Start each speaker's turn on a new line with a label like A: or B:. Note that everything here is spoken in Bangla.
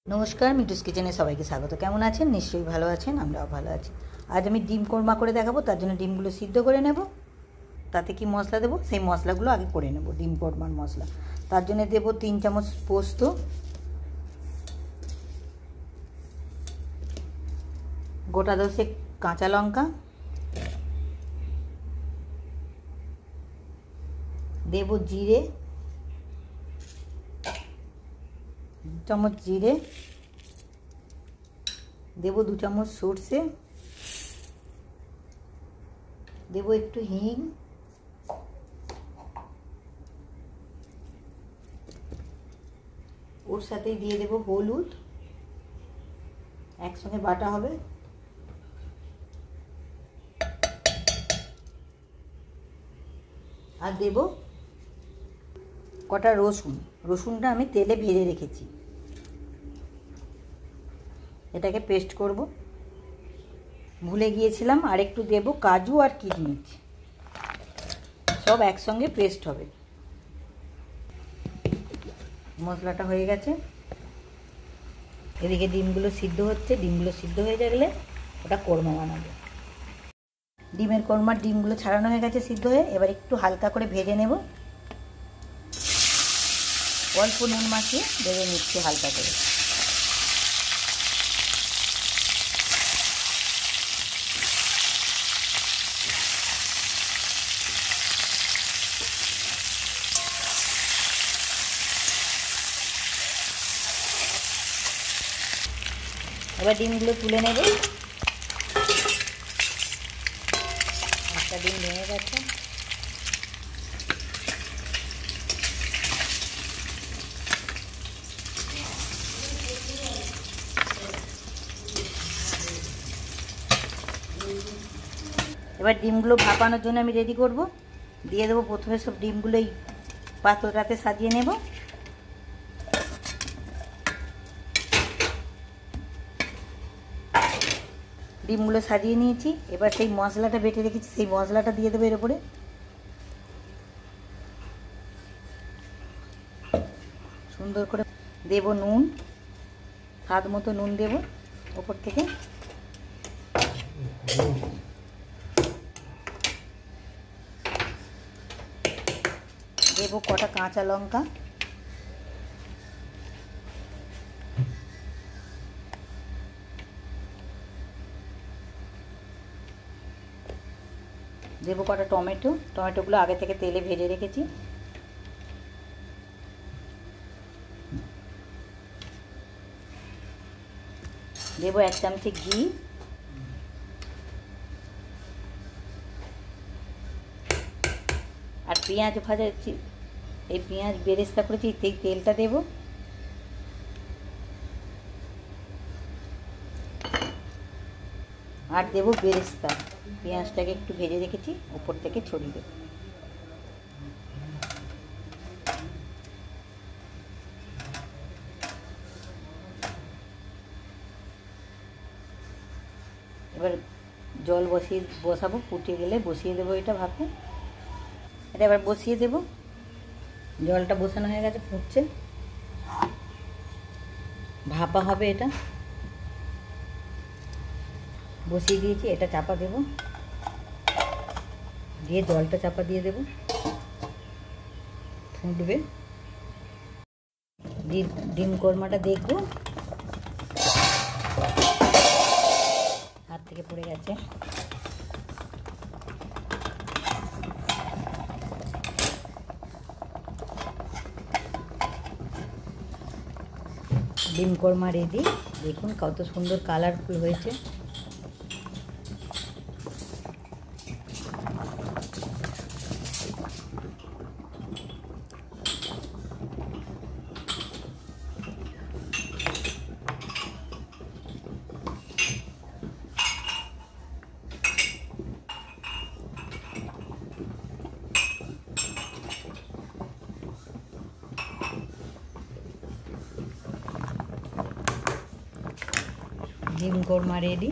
A: নমস্কার, মিটুস কিচেনে সবাইকে স্বাগত। কেমন আছেন? নিশ্চয়ই ভালো আছেন, আমরাও ভালো আছি। আজ আমি ডিম কোরমা করে দেখাবো। তার জন্য ডিমগুলো সিদ্ধ করে নেব। তাতে কি মশলা দেবো, সেই মশলাগুলো আগে করে নেব। ডিম কোরমার মশলা, তার জন্য দেব 3 চামচ পোস্ত, গোটা 10 কাঁচা লঙ্কা, দেব জিরে, 2 চামচ জিরে, দেব 2 চামচ সর্ষে, দেব একটু হিং, ওর সাথেই দিয়ে দেব হলুদ, একসঙ্গে বাটা হবে। আর দেব কটা রসুনটা আমি তেলে ভেজে রেখেছি, এটাকে পেস্ট করব। ভুলে গিয়েছিলাম, আর একটু দেব কাজু আর কিশমিশ, সব একসঙ্গে পেস্ট হবে। মশলাটা হয়ে গেছে, এদিকে ডিমগুলো সিদ্ধ হচ্ছে। ডিমগুলো সিদ্ধ হয়ে গেলে ওটা কোরমা বানাবো। ডিমের কোরমার ডিমগুলো ছাড়ানো হয়ে গেছে সিদ্ধ হয়ে। এবার একটু হালকা করে ভেজে নেব, অল্প নুন মাখিয়ে ভেজে নিচ্ছি হালকা করে। এবার ডিমগুলো তুলে নেব। একটা ডিম ভেঙে গেছে। এবার ডিমগুলো ভাপানোর জন্য আমি রেডি করব। দিয়ে দেবো প্রথমে সব ডিমগুলো এই পাত্রটাতে সাজিয়ে নেব। ডিমগুলো সাজিয়ে নিয়েছি। এবার সেই মশলাটা বেটে রেখেছি, সেই মশলাটা দিয়ে দেবো এর উপরে। সুন্দর করে দেব নুন, স্বাদ মতো নুন দেব ওপর থেকে। দেব কটা কাঁচা লঙ্কা, দেবো কটা টমেটোগুলো আগে থেকে তেলে ভেজে রেখেছি। দেবো 1 চামচে ঘি, আর পেঁয়াজ ভাজা, এই পেঁয়াজ বেরেস্তা করেছি সেই তেলটা দেব। আর দেব বেরেস্তা, পেঁয়াজটাকে একটু ভেজে রেখেছি, উপর থেকে ছড়িয়ে দেব। এবার জল বসাবো, ফুটে গেলে বসিয়ে দেবো এটা ভাপে। এটা এবার বসিয়ে দেব। জলটা বসানো হয়ে গেছে, ফুটছে, ভাপা হবে। এটা বসিয়ে দিয়েছি, এটা চাপা দেব, দিয়ে জলটা চাপা দিয়ে দেব, ফুটবে। ডিম কোরমাটা দেখবো, হাত থেকে পড়ে গেছে। ডিম কোরমা রেডি। দেখুন কত সুন্দর কালারফুল হয়েছে। ডিম কোরমা রেডি।